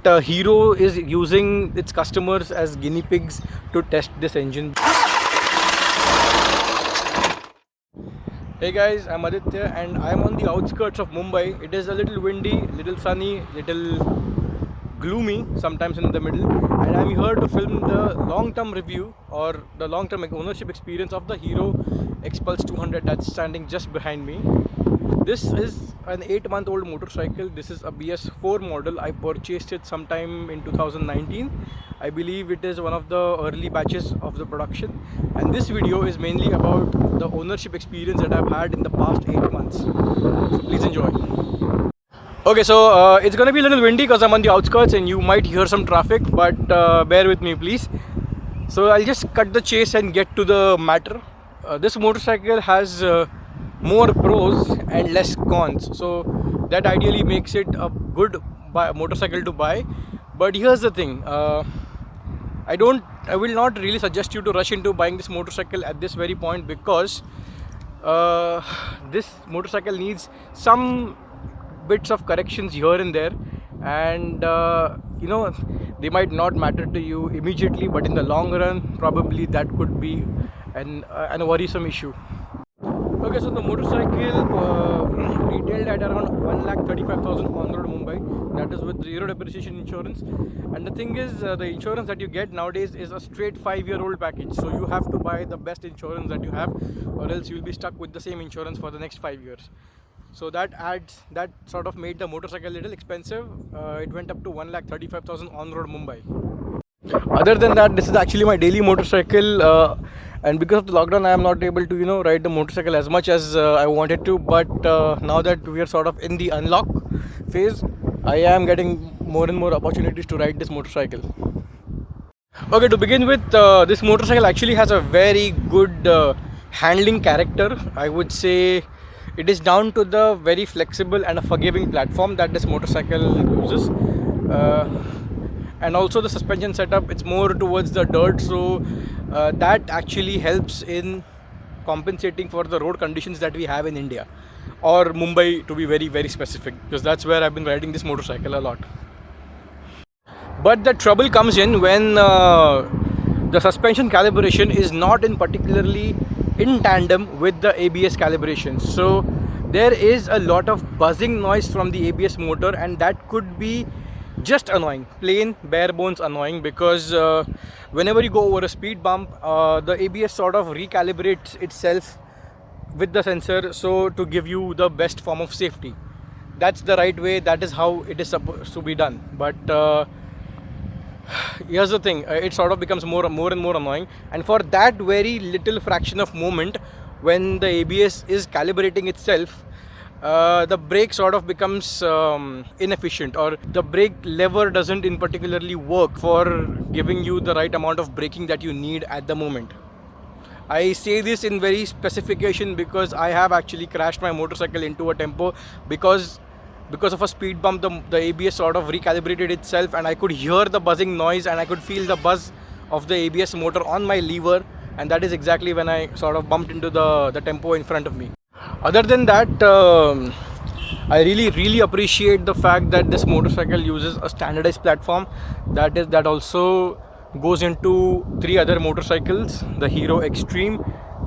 Hero is using its customers as guinea pigs to test this engine. Hey guys, I'm Aditya and I'm on the outskirts of Mumbai. It is a little windy, little sunny, little gloomy sometimes in the middle, and I'm here to film the long-term review or the long-term ownership experience of the Hero Xpulse 200 that's standing just behind me. This is an 8-month-old motorcycle. This is a BS4 model. I purchased it sometime in 2019. I believe it is one of the early batches of the production, and this video is mainly about the ownership experience that I've had in the past 8 months. So please enjoy. Okay, so it's gonna be a little windy because I'm on the outskirts and you might hear some traffic, but bear with me please. So I'll just cut the chase and get to the matter. This motorcycle has more pros and less cons, so that ideally makes it a good motorcycle to buy. But here's the thing, I will not really suggest you to rush into buying this motorcycle at this very point, because this motorcycle needs some bits of corrections here and there, and they might not matter to you immediately, but in the long run probably that could be a worrisome issue. Okay, so the motorcycle retailed at around 1,35,000 on road Mumbai. That is with zero depreciation insurance. And the thing is, the insurance that you get nowadays is a straight 5-year-old package. So you have to buy the best insurance that you have, or else you'll be stuck with the same insurance for the next 5 years. So that sort of made the motorcycle a little expensive. It went up to 1,35,000 on road Mumbai. Other than that, this is actually my daily motorcycle. And because of the lockdown, I am not able to ride the motorcycle as much as I wanted to, but now that we are sort of in the unlock phase, I am getting more and more opportunities to ride this motorcycle. Okay, to begin with, this motorcycle actually has a very good handling character. I would say it is down to the very flexible and a forgiving platform that this motorcycle uses. And also the suspension setup, it's more towards the dirt, so that actually helps in compensating for the road conditions that we have in India, or Mumbai to be very, very specific, because that's where I've been riding this motorcycle a lot. But the trouble comes in when the suspension calibration is not particularly in tandem with the ABS calibration. So there is a lot of buzzing noise from the ABS motor, and that could be just annoying, plain bare bones annoying, because whenever you go over a speed bump, the ABS sort of recalibrates itself with the sensor, so to give you the best form of safety. That's the right way, that is how it is supposed to be done. But here's the thing, it sort of becomes more and more annoying, and for that very little fraction of moment when the ABS is calibrating itself, the brake sort of becomes inefficient, or the brake lever doesn't particularly work for giving you the right amount of braking that you need at the moment. I say this in very specification because I have actually crashed my motorcycle into a tempo because of a speed bump. The ABS sort of recalibrated itself, and I could hear the buzzing noise and I could feel the buzz of the ABS motor on my lever, and that is exactly when I sort of bumped into the tempo in front of me. Other than that, I really appreciate the fact that this motorcycle uses a standardized platform that also goes into 3 other motorcycles: the Hero Extreme,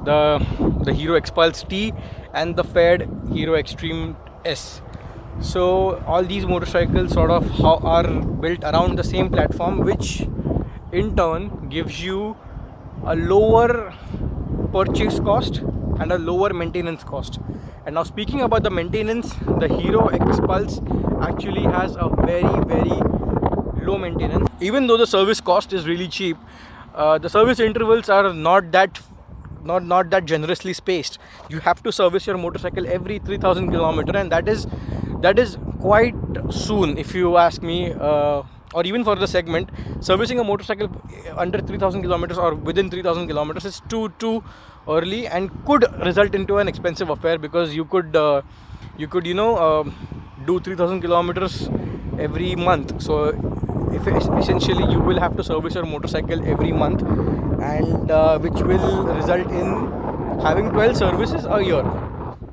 the Hero Xpulse T, and the Fed Hero Extreme S. So all these motorcycles sort of are built around the same platform, which in turn gives you a lower purchase cost and a lower maintenance cost. And now, speaking about the maintenance, the Hero Xpulse actually has a very low maintenance. Even though the service cost is really cheap, the service intervals are not that generously spaced. You have to service your motorcycle every 3,000 kilometers, and that is quite soon, if you ask me. Or even for the segment, servicing a motorcycle under 3,000 kilometers or within 3,000 kilometers is too early and could result into an expensive affair, because you could do 3,000 kilometers every month. So if essentially you will have to service your motorcycle every month, and which will result in having 12 services a year.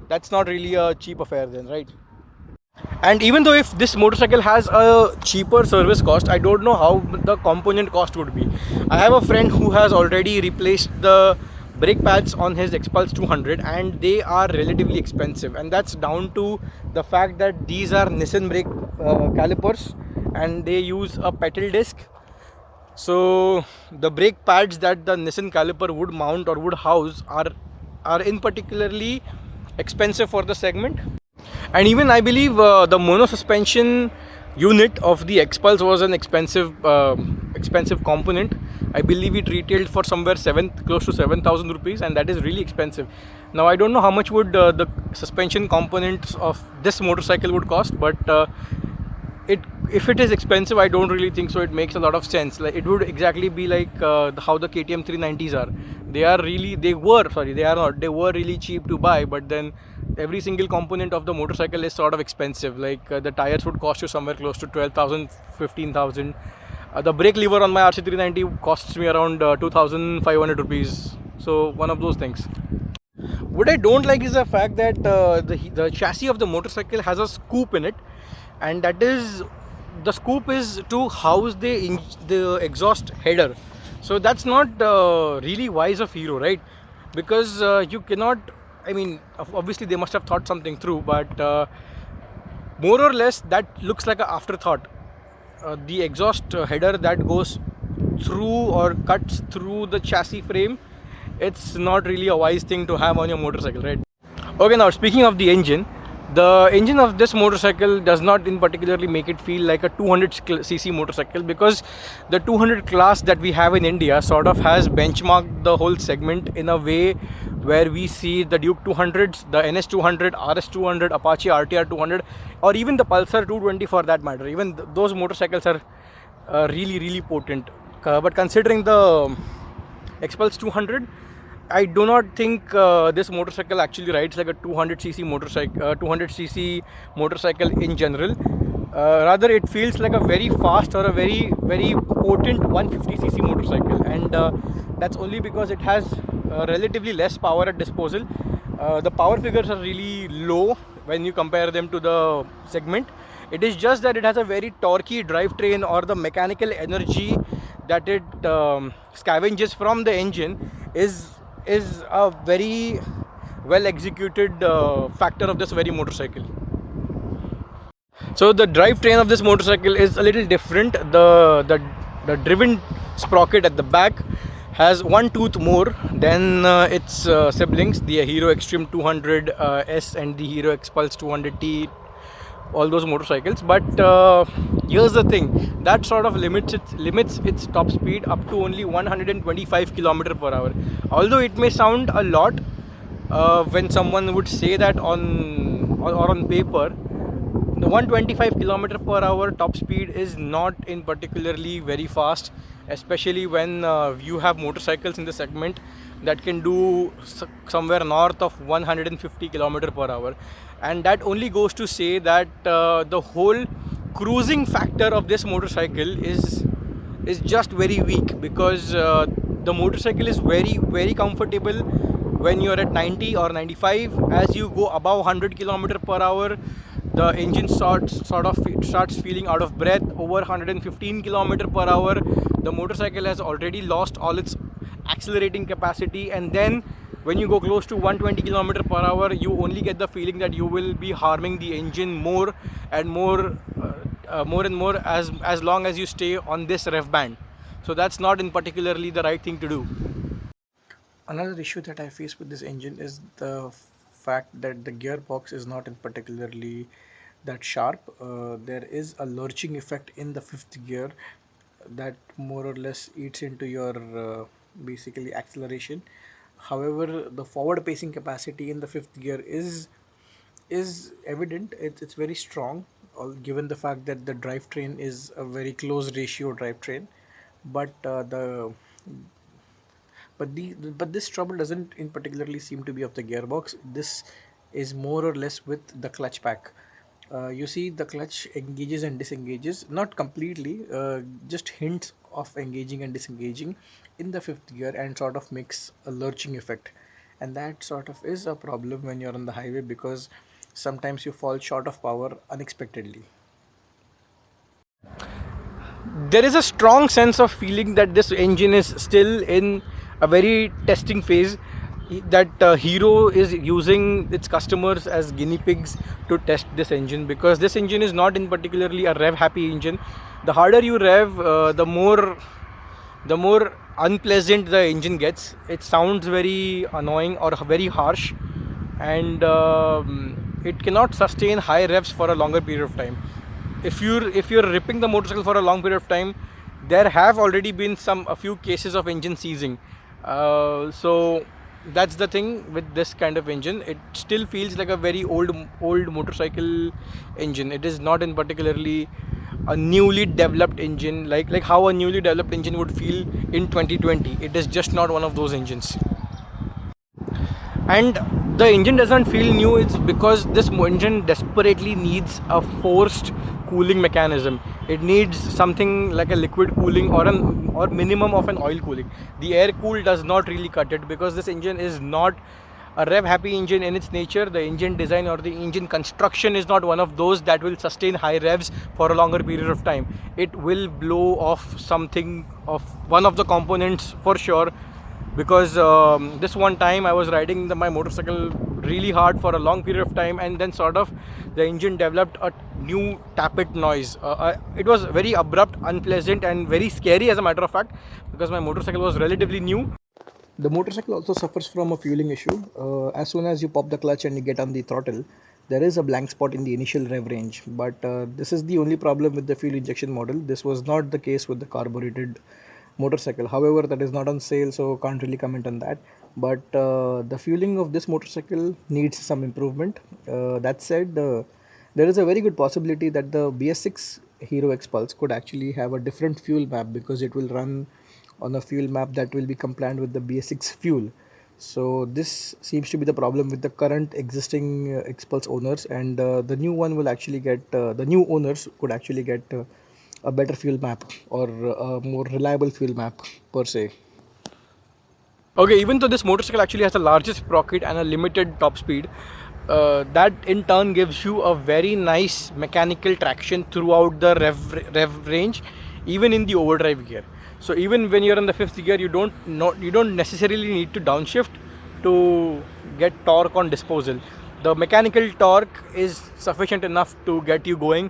That's not really a cheap affair then, right? And even though if this motorcycle has a cheaper service cost, I don't know how the component cost would be. I have a friend who has already replaced the brake pads on his Xpulse 200 and they are relatively expensive, and that's down to the fact that these are Nissan brake calipers and they use a pedal disc. So the brake pads that the Nissan caliper would mount or would house are in particularly expensive for the segment. And even I believe the mono suspension unit of the Xpulse was an expensive component. I believe it retailed for somewhere close to 7,000 rupees, and that is really expensive. Now I don't know how much would the suspension components of this motorcycle would cost, but it if it is expensive, I don't really think so. It makes a lot of sense. Like it would exactly be like how the KTM 390s are. They are not. They were really cheap to buy, but then every single component of the motorcycle is sort of expensive. Like the tires would cost you somewhere close to 12,000, 15,000. The brake lever on my RC390 costs me around 2,500 rupees. So one of those things. What I don't like is the fact that the chassis of the motorcycle has a scoop in it, and that is the scoop is to house the exhaust header. So that's not really wise of Hero, right? Because you cannot. I mean, obviously they must have thought something through, but more or less that looks like an afterthought. The exhaust header that goes through or cuts through the chassis frame, it's not really a wise thing to have on your motorcycle, right? Okay, now speaking of the engine of this motorcycle does not in particularly make it feel like a 200cc motorcycle, because the 200 class that we have in India sort of has benchmarked the whole segment in a way where we see the Duke 200s, the NS 200, RS 200, Apache RTR 200, or even the Pulsar 220 for that matter. Even those motorcycles are really potent. But considering the Xpulse 200, I do not think this motorcycle actually rides like a 200cc motorcycle in general. Rather, it feels like a very fast or a very potent 150cc motorcycle, and that's only because it has relatively less power at disposal. The power figures are really low when you compare them to the segment. It is just that it has a very torquey drivetrain, or the mechanical energy that it scavenges from the engine is a very well executed factor of this very motorcycle. So the drivetrain of this motorcycle is a little different. The driven sprocket at the back has one tooth more than its siblings, the Hero Extreme 200 S and the Hero Xpulse 200T, all those motorcycles. But here's the thing, that sort of limits its top speed up to only 125 kilometer per hour. Although it may sound a lot when someone would say that on paper, the 125 kilometer per hour top speed is not in particularly very fast, especially when you have motorcycles in the segment that can do somewhere north of 150 kilometer per hour. And that only goes to say that the whole cruising factor of this motorcycle is just very weak, because the motorcycle is very comfortable when you're at 90 or 95. As you go above 100 kilometer per hour, the engine starts feeling out of breath. Over 115 kilometer per hour, the motorcycle has already lost all its accelerating capacity, and then when you go close to 120 kilometer per hour, you only get the feeling that you will be harming the engine more and more as long as you stay on this rev band. So that's not in particularly the right thing to do. Another issue that I face with this engine is the fact that the gearbox is not in particularly that sharp. There is a lurching effect in the fifth gear that more or less eats into your basically acceleration. However, the forward pacing capacity in the fifth gear is evident. It's very strong, given the fact that the drivetrain is a very close ratio drivetrain. But but this trouble doesn't in particularly seem to be of the gearbox. This is more or less with the clutch pack. You see, the clutch engages and disengages, not completely, just hints of engaging and disengaging in the fifth gear, and sort of makes a lurching effect. And that sort of is a problem when you're on the highway, because sometimes you fall short of power unexpectedly. There is a strong sense of feeling that this engine is still in a very testing phase, that Hero is using its customers as guinea pigs to test this engine, because this engine is not in particularly a rev happy engine. The harder you rev, the more unpleasant the engine gets. It sounds very annoying or very harsh, and it cannot sustain high revs for a longer period of time. If you're ripping the motorcycle for a long period of time, there have already been a few cases of engine seizing. So that's the thing with this kind of engine. It still feels like a very old motorcycle engine. It is not in particularly a newly developed engine, like how a newly developed engine would feel in 2020. It is just not one of those engines. And the engine doesn't feel new. It's because this engine desperately needs a forced cooling mechanism. It needs something like a liquid cooling or minimum of an oil cooling. The air cool does not really cut it, because this engine is not a rev happy engine in its nature. The engine design or the engine construction is not one of those that will sustain high revs for a longer period of time. It will blow off something of one of the components for sure, because this one time I was riding my motorcycle really hard for a long period of time, and then sort of the engine developed a new tappet noise. It was very abrupt, unpleasant, and very scary, as a matter of fact, because my motorcycle was relatively new. The motorcycle also suffers from a fueling issue. As soon as you pop the clutch and you get on the throttle, there is a blank spot in the initial rev range. But this is the only problem with the fuel injection model. This was not the case with the carbureted motorcycle. However, that is not on sale, so can't really comment on that. But the fueling of this motorcycle needs some improvement. That said, there is a very good possibility that the BS6 Hero X Pulse could actually have a different fuel map, because it will run on a fuel map that will be compliant with the BS6 fuel. So this seems to be the problem with the current existing X Pulse owners, and the new one will actually get the new owners could actually get a better fuel map, or a more reliable fuel map per se. Okay, even though this motorcycle actually has the largest sprocket and a limited top speed, that in turn gives you a very nice mechanical traction throughout the rev range, even in the overdrive gear. So even when you're in the fifth gear, you don't necessarily need to downshift to get torque on disposal. The mechanical torque is sufficient enough to get you going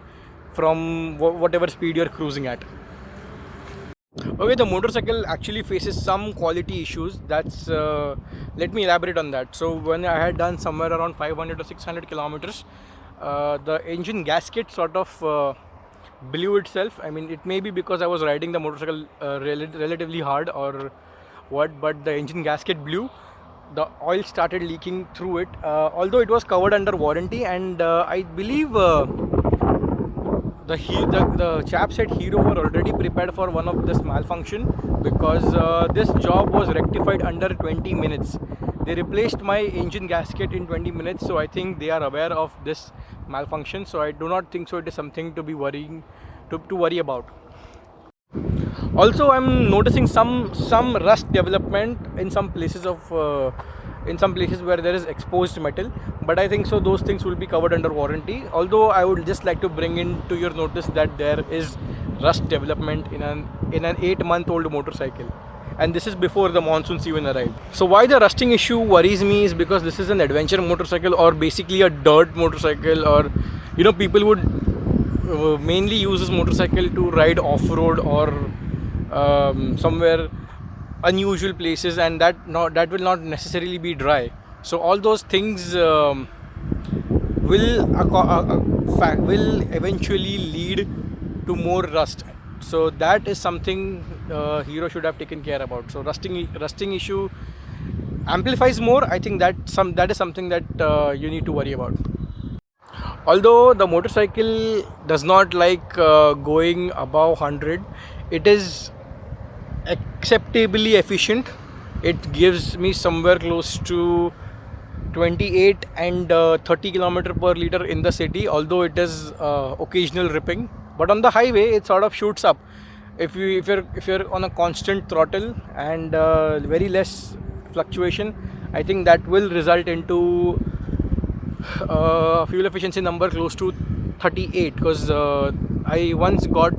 from whatever speed you're cruising at. Okay, the motorcycle actually faces some quality issues. Let me elaborate on that. So when I had done somewhere around 500 or 600 kilometers, the engine gasket sort of blew itself. I mean, it may be because I was riding the motorcycle relatively hard or what, but the engine gasket blew. The oil started leaking through it, although it was covered under warranty, and I believe the chap said Hero were already prepared for one of this malfunction, because this job was rectified under 20 minutes. They replaced my engine gasket in 20 minutes, so I think they are aware of this malfunction. So I do not think so it is something to be to worry about. Also, I'm noticing some rust development in some places where there is exposed metal, but I think so those things will be covered under warranty. Although I would just like to bring into your notice that there is rust development in an 8-month-old motorcycle, and this is before the monsoons even arrived. So why the rusting issue worries me is because this is an adventure motorcycle, or basically a dirt motorcycle, or people would mainly use this motorcycle to ride off-road or somewhere unusual places, and that will not necessarily be dry. So all those things will eventually lead to more rust. So that is something Hero should have taken care about. So rusting issue amplifies more. I think that is something that you need to worry about. Although the motorcycle does not like going above 100, it is acceptably efficient. It gives me somewhere close to 28 and 30 km per liter in the city, although it is occasional ripping. But on the highway, it sort of shoots up. If you're on a constant throttle and very less fluctuation, I think that will result into fuel efficiency number close to 38, because I once got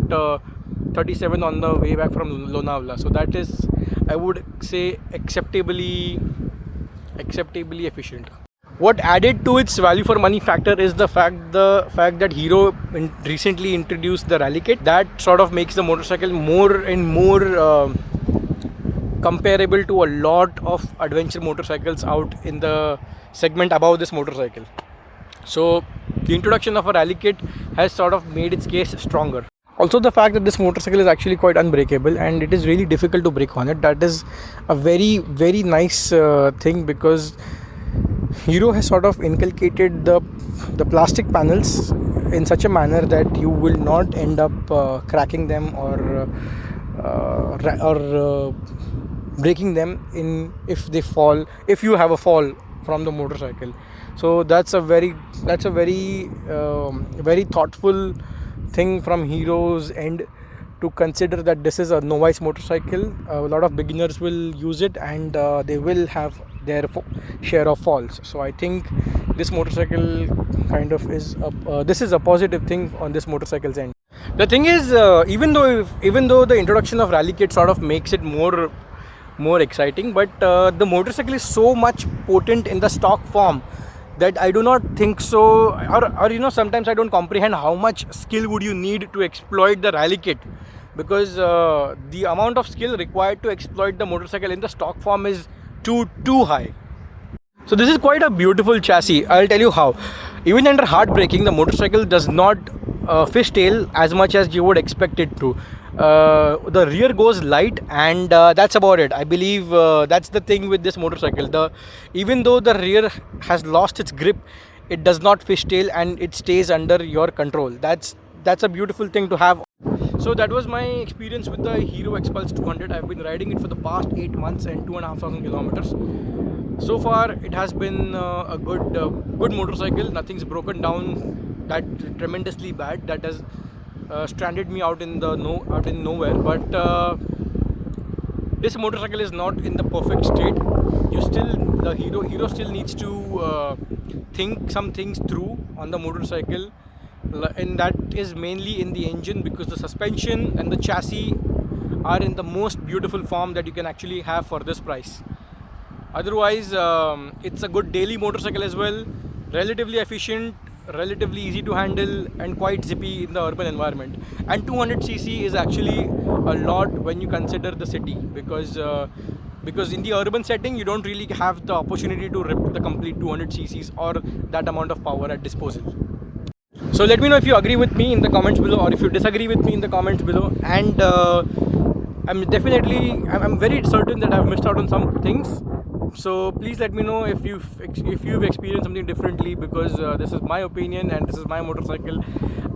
37 on the way back from Lonavala. So that is, I would say, acceptably efficient. What added to its value for money factor is the fact that Hero recently introduced the Rally Kit. That sort of makes the motorcycle more and more comparable to a lot of adventure motorcycles out in the segment above this motorcycle. So the introduction of a Rally Kit has sort of made its case stronger. Also, the fact that this motorcycle is actually quite unbreakable and it is really difficult to brake on it, that is a very, very nice thing, because Hero has sort of inculcated the plastic panels in such a manner that you will not end up cracking them or breaking them in if you have a fall from the motorcycle. So that's a very very thoughtful thing from Hero's end, to consider that this is a novice motorcycle. A lot of beginners will use it, and they will have their share of falls. So I think this motorcycle kind of is this is a positive thing on this motorcycle's end. The thing is, even though the introduction of Rally Kit sort of makes it more exciting, but the motorcycle is so much potent in the stock form that I do not think so, or sometimes I don't comprehend how much skill would you need to exploit the Rally Kit, because the amount of skill required to exploit the motorcycle in the stock form is too high. So this is quite a beautiful chassis. I'll tell you how. Even under hard braking, the motorcycle does not fishtail as much as you would expect it to. The rear goes light, and that's about it. I believe that's the thing with this motorcycle. Even though the rear has lost its grip, it does not fishtail and it stays under your control. That's a beautiful thing to have. So that was my experience with the Hero XPulse 200. I've been riding it for the past 8 months and 2,500 kilometers. So far, it has been a good motorcycle. Nothing's broken down that tremendously bad. That has stranded me out in nowhere. But this motorcycle is not in the perfect state. The Hero still needs to think some things through on the motorcycle, and that is mainly in the engine, because the suspension and the chassis are in the most beautiful form that you can actually have for this price. Otherwise, it's a good daily motorcycle as well, relatively efficient, relatively easy to handle, and quite zippy in the urban environment. And 200cc is actually a lot when you consider the city, because in the urban setting you don't really have the opportunity to rip the complete 200cc's or that amount of power at disposal. So let me know if you agree with me in the comments below, or if you disagree with me in the comments below. And I'm very certain that I've missed out on some things. So please let me know if you've experienced something differently, because this is my opinion and this is my motorcycle.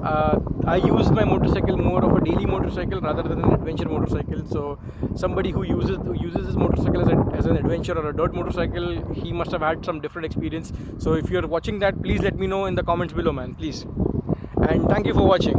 I use my motorcycle more of a daily motorcycle rather than an adventure motorcycle. So somebody who uses this motorcycle as an adventure or a dirt motorcycle, he must have had some different experience. So if you're watching that, please let me know in the comments below, man, please. And thank you for watching.